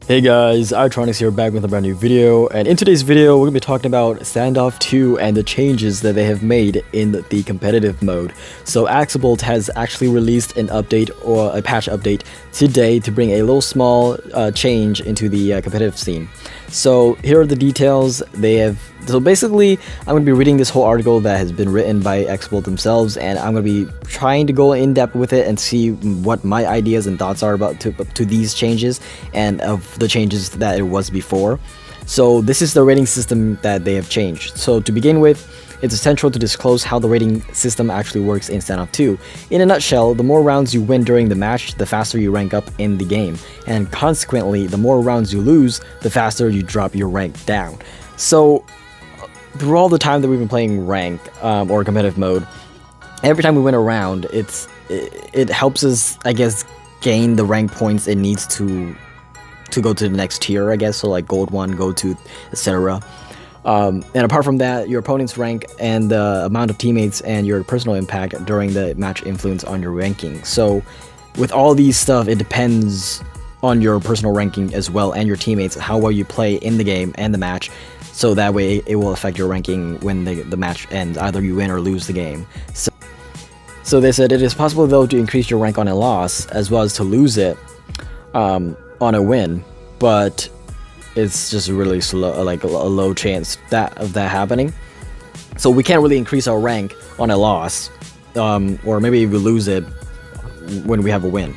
Hey guys, iTronix here, back with a brand new video, and in today's video we're going to be talking about Standoff 2 and the changes that they have made in the competitive mode. So Axelbolt has actually released an update, or a patch update, today to bring a little small change into the competitive scene. So here are the details. So basically, I'm going to be reading this whole article that has been written by Axelbolt themselves, and I'm going to be trying to go in depth with it and see what my ideas and thoughts are about to these changes and of the changes that it was before. So this is the rating system that they have changed. So to begin with, it's essential to disclose how the rating system actually works in Standoff 2. In a nutshell, the more rounds you win during the match, the faster you rank up in the game, and consequently, the more rounds you lose, the faster you drop your rank down. So through all the time that we've been playing rank or competitive mode, every time we win a round, it helps us, I guess, gain the rank points it needs to go to the next tier, I guess. So like gold 1, gold 2, etc. And apart from that, your opponent's rank and the amount of teammates and your personal impact during the match influence on your ranking. So with all these stuff, it depends on your personal ranking as well, and your teammates, how well you play in the game and the match. So that way it will affect your ranking when the match ends, either you win or lose the game. So they said it is possible though to increase your rank on a loss as well as to lose it on a win, but it's just really slow, like a low chance of that happening. So we can't really increase our rank on a loss, or maybe we lose it when we have a win.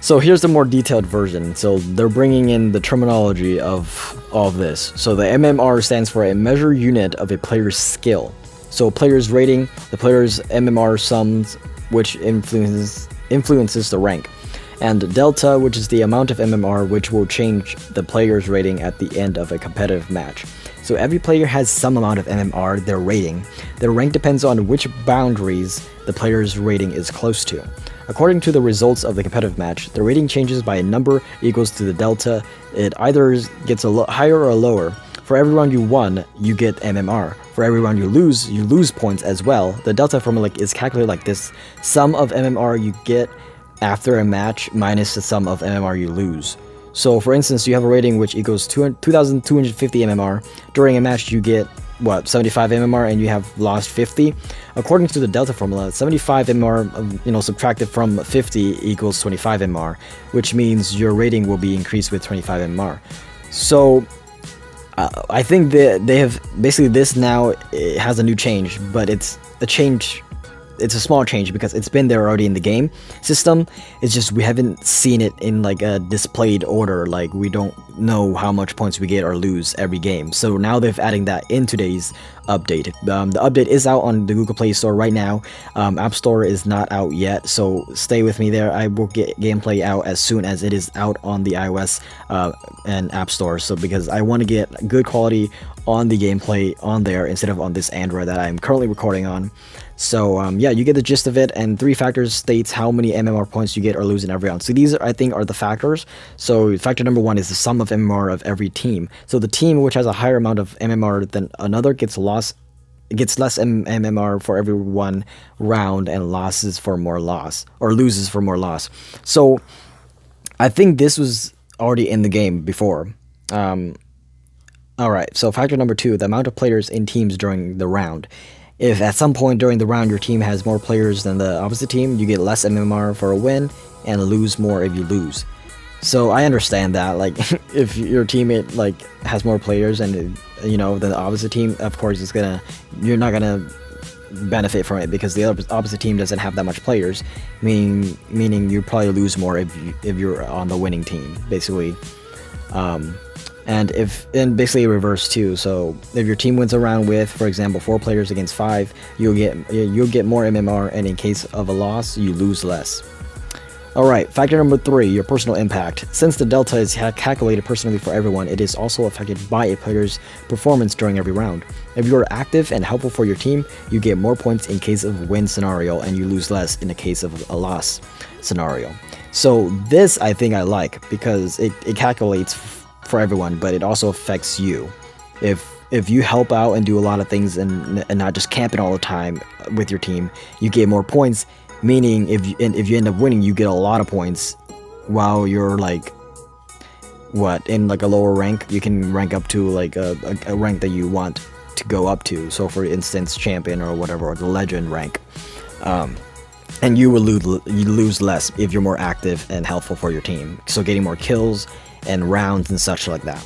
So here's the more detailed version. So they're bringing in the terminology of all of this. So the MMR stands for a measure unit of a player's skill. So player's rating, the player's MMR sums, which influences the rank. And delta, which is the amount of MMR which will change the player's rating at the end of a competitive match. So every player has some amount of MMR, their rating. Their rank depends on which boundaries the player's rating is close to. According to the results of the competitive match, the rating changes by a number equals to the delta. It either gets higher or lower. For every round you won, you get MMR. For every round you lose points as well. The delta formula is calculated like this: sum of MMR you get after a match minus the sum of MMR you lose. So for instance, you have a rating which equals 2,250 MMR. During a match you get, what, 75 MMR, and you have lost 50. According to the delta formula, 75 MMR, subtracted from 50 equals 25 MMR, which means your rating will be increased with 25 MMR. So I think that they have basically, this now, it has a new change, but it's a small change because it's been there already in the game system. It's just we haven't seen it in like a displayed order. Like we don't know how much points we get or lose every game. So now they're adding that in today's update. The update is out on the Google Play Store right now. App Store is not out yet, so stay with me there. I will get gameplay out as soon as it is out on the iOS and App Store. So because I want to get good quality on the gameplay on there instead of on this Android that I'm currently recording on. So yeah, you get the gist of it, and 3 factors states how many MMR points you get or lose in every round. So these, I think, are the factors. So factor number 1 is the sum of MMR of every team. So the team which has a higher amount of MMR than another gets less MMR for every 1 round and loses for more loss, or loses for more loss. So I think this was already in the game before. Alright, so factor number 2, the amount of players in teams during the round. If at some point during the round your team has more players than the opposite team, you get less MMR for a win and lose more if you lose. So I understand that, like, if your teammate like has more players and than the opposite team, of course you're not gonna benefit from it because the opposite team doesn't have that much players, meaning you probably lose more if you're on the winning team, basically. And basically reverse too. So if your team wins a round with, for example, 4 players against 5, you'll get more MMR, and in case of a loss, you lose less. Alright, factor number 3, your personal impact. Since the delta is calculated personally for everyone, it is also affected by a player's performance during every round. If you are active and helpful for your team, you get more points in case of a win scenario, and you lose less in the case of a loss scenario. So this I think I like, because it calculates for everyone, but it also affects you. If you help out and do a lot of things and not just camping all the time with your team, you get more points, meaning if you end up winning, you get a lot of points, while you're like what, in like a lower rank, you can rank up to like a rank that you want to go up to. So for instance, champion or whatever, or the legend rank. And you lose less if you're more active and helpful for your team. So getting more kills and rounds and such like that.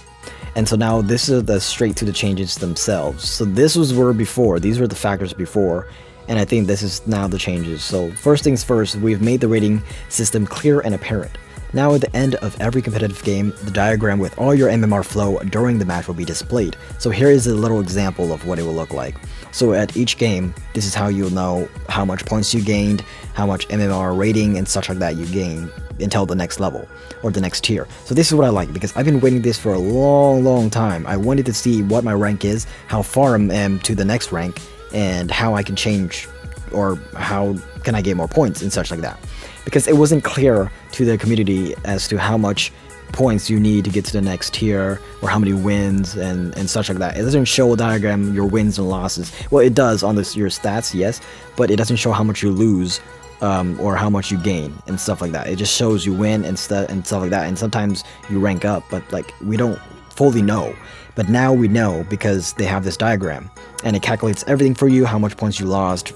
And so now this is the straight to the changes themselves. So this was where before, these were the factors before, and I think this is now the changes. So first things first, we've made the rating system clear and apparent. Now at the end of every competitive game, the diagram with all your MMR flow during the match will be displayed. So here is a little example of what it will look like. So at each game, this is how you'll know how much points you gained, how much MMR rating and such like that you gain until the next level or the next tier. So this is what I like, because I've been waiting this for a long time. I wanted to see what my rank is, how far I am to the next rank, and how I can change, or how can I get more points and such like that. Because it wasn't clear to the community as to how much points you need to get to the next tier, or how many wins and such like that. It doesn't show a diagram your wins and losses. Well, it does on your stats, yes, but it doesn't show how much you lose or how much you gain and stuff like that. It just shows you win and stuff like that, and sometimes you rank up, but like we don't fully know. But now we know, because they have this diagram and it calculates everything for you, how much points you lost.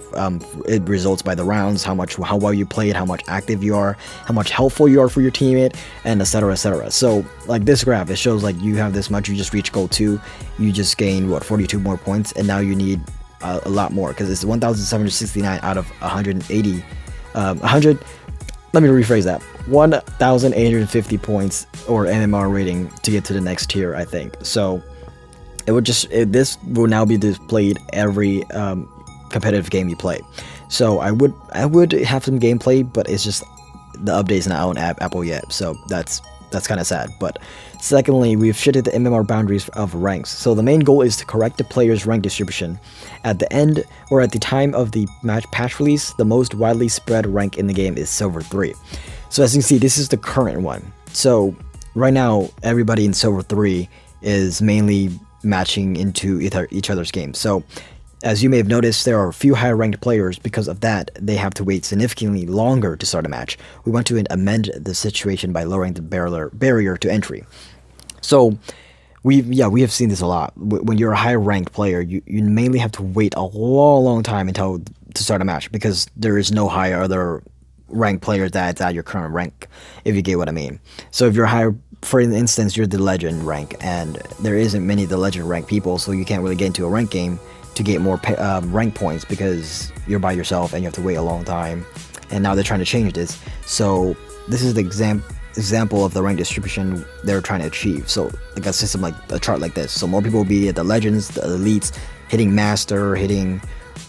It results by the rounds, how well you played, how much active you are, how much helpful you are for your teammate, and etc, etc. So like this graph, it shows like you have this much, you just reached goal 2, you just gained what, 42 more points, and now you need a lot more, because it's 1,769 out of 180. Let me rephrase that. 1,850 points or MMR rating to get to the next tier, I think. So it would this will now be displayed every competitive game you play. So I would have some gameplay, but it's just the update's not on Apple yet, so that's kind of sad. But secondly, we've shifted the MMR boundaries of ranks. So the main goal is to correct the player's rank distribution. At the end, or at the time of the match patch release, the most widely spread rank in the game is Silver 3. So as you can see, this is the current one. So right now, everybody in Silver 3 is mainly matching into each other's games. So as you may have noticed, there are a few higher ranked players. Because of that, they have to wait significantly longer to start a match. We want to amend the situation by lowering the barrier to entry. So we have seen this a lot. When you're a higher ranked player, you mainly have to wait a long time to start a match, because there is no higher other ranked player that's at your current rank, if you get what I mean. So if you're higher, for instance, you're the legend rank, and there isn't many of the legend rank people, so you can't really get into a rank game to get more rank points, because you're by yourself and you have to wait a long time. And now they're trying to change this. So this is the example of the rank distribution they're trying to achieve. So like a system, like a chart like this. So more people will be at the legends, the elites, hitting master, hitting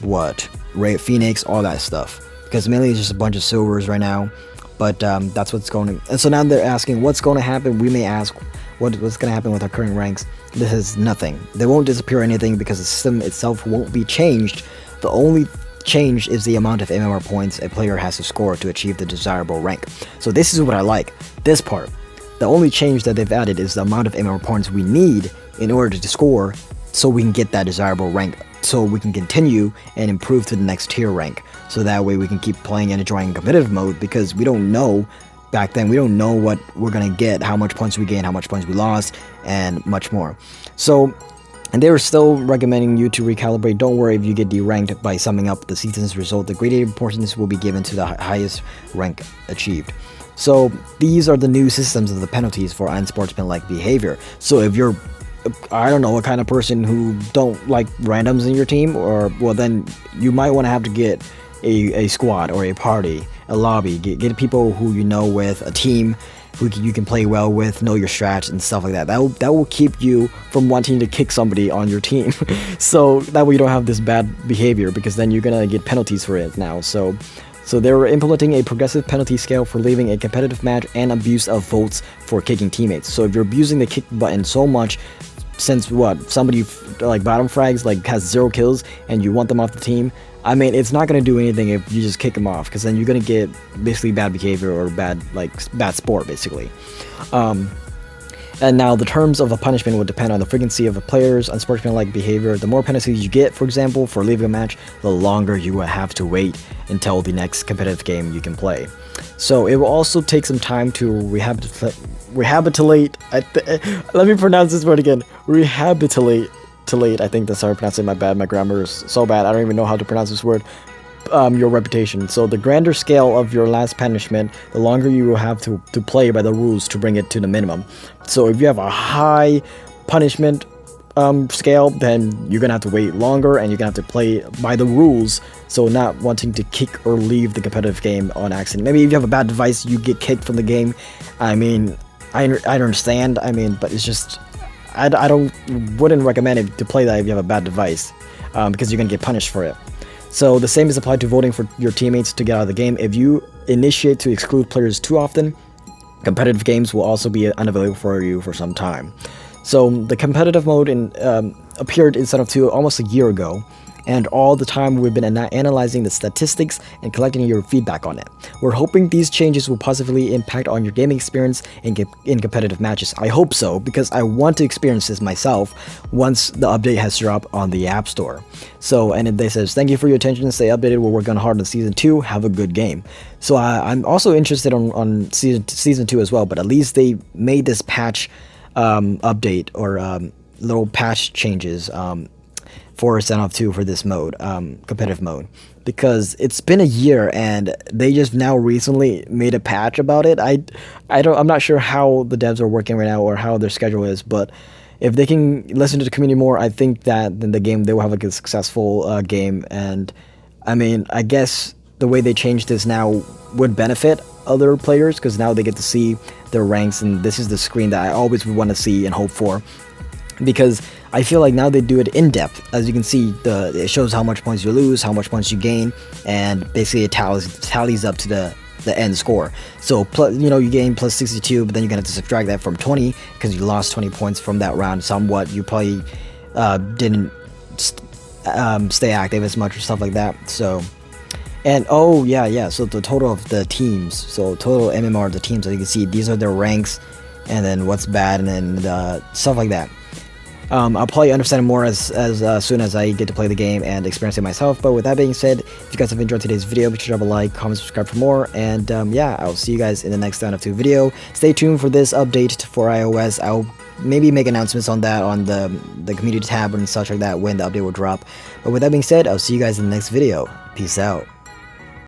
what, Ray Phoenix, all that stuff. Because mainly it's just a bunch of silvers right now. But that's what's going to. And so now they're asking what's going to happen. We may ask what's going to happen with our current ranks. This is nothing. They won't disappear or anything, because the system itself won't be changed. The only change is the amount of MMR points a player has to score to achieve the desirable rank. So this is what I like, this part. The only change that they've added is the amount of MMR points we need in order to score, so we can get that desirable rank, so we can continue and improve to the next tier rank. So that way we can keep playing and enjoying competitive mode, because we don't know, back then we don't know what we're gonna get, how much points we gain, how much points we lost, and much more. So, and they were still recommending you to recalibrate. Don't worry if you get deranked. By summing up the season's result, the greater importance will be given to the highest rank achieved. So these are the new systems of the penalties for unsportsmanlike behavior. So if you're, I don't know, a kind of person who don't like randoms in your team, or well, then you might want to have to get a squad or a party, a lobby, get people who you know with, a team who you can play well with, know your strats and stuff like that. That will keep you from wanting to kick somebody on your team. So that way you don't have this bad behavior, because then you're gonna get penalties for it now. So they're implementing a progressive penalty scale for leaving a competitive match, and abuse of votes for kicking teammates. So if you're abusing the kick button so much, since what, somebody like bottom frags like has 0 kills and you want them off the team, I mean, it's not going to do anything if you just kick them off, because then you're going to get basically bad behavior, or bad sport basically. And now the terms of a punishment would depend on the frequency of a player's unsportsmanlike behavior. The more penalties you get, for example, for leaving a match, the longer you will have to wait until the next competitive game you can play. So it will also take some time to rehabilitate. Let me pronounce this word again. Rehabilitate. I think that's how I pronounce it. My bad. My grammar is so bad. I don't even know how to pronounce this word. Your reputation. So the grander scale of your last punishment, the longer you will have to play by the rules to bring it to the minimum. So if you have a high punishment scale, then you're gonna have to wait longer and you're gonna have to play by the rules. So not wanting to kick or leave the competitive game on accident. Maybe if you have a bad device, you get kicked from the game. I mean, I understand. I mean, but it's just I wouldn't recommend it to play that if you have a bad device, because you're gonna get punished for it. So the same is applied to voting for your teammates to get out of the game. If you initiate to exclude players too often, competitive games will also be unavailable for you for some time. So the competitive mode appeared in Stand of 2 almost a year ago, and all the time we've been analyzing the statistics and collecting your feedback on it. We're hoping these changes will positively impact on your gaming experience in competitive matches. I hope so, because I want to experience this myself once the update has dropped on the App Store. So, and they says, thank you for your attention, stay updated, we're working hard on Season 2, have a good game. So I'm also interested on Season 2 as well, but at least they made this patch update or little patch changes for Standoff 2 for this mode, competitive mode, because it's been a year and they just now recently made a patch about it. I'm not sure how the devs are working right now or how their schedule is, but if they can listen to the community more, I think that then the game, they will have like a successful game. And I mean, I guess the way they changed this now would benefit other players, because now they get to see their ranks, and this is the screen that I always would want to see and hope for, because I feel like now they do it in depth. As you can see, it shows how much points you lose, how much points you gain, and basically it tallies up to the end score. So you gain plus 62, but then you're gonna have to subtract that from 20 because you lost 20 points from that round. Somewhat, you probably didn't stay active as much or stuff like that. So, and oh yeah, so the total of the teams, so total MMR of the teams, as you can see, these are their ranks, and then what's bad, and then stuff like that. I'll probably understand more as soon as I get to play the game and experience it myself. But with that being said, if you guys have enjoyed today's video, be sure to drop a like, comment, subscribe for more. And yeah, I'll see you guys in the next Stand of 2 video. Stay tuned for this update for iOS. I'll maybe make announcements on that on the community tab and such like that when the update will drop. But with that being said, I'll see you guys in the next video. Peace out.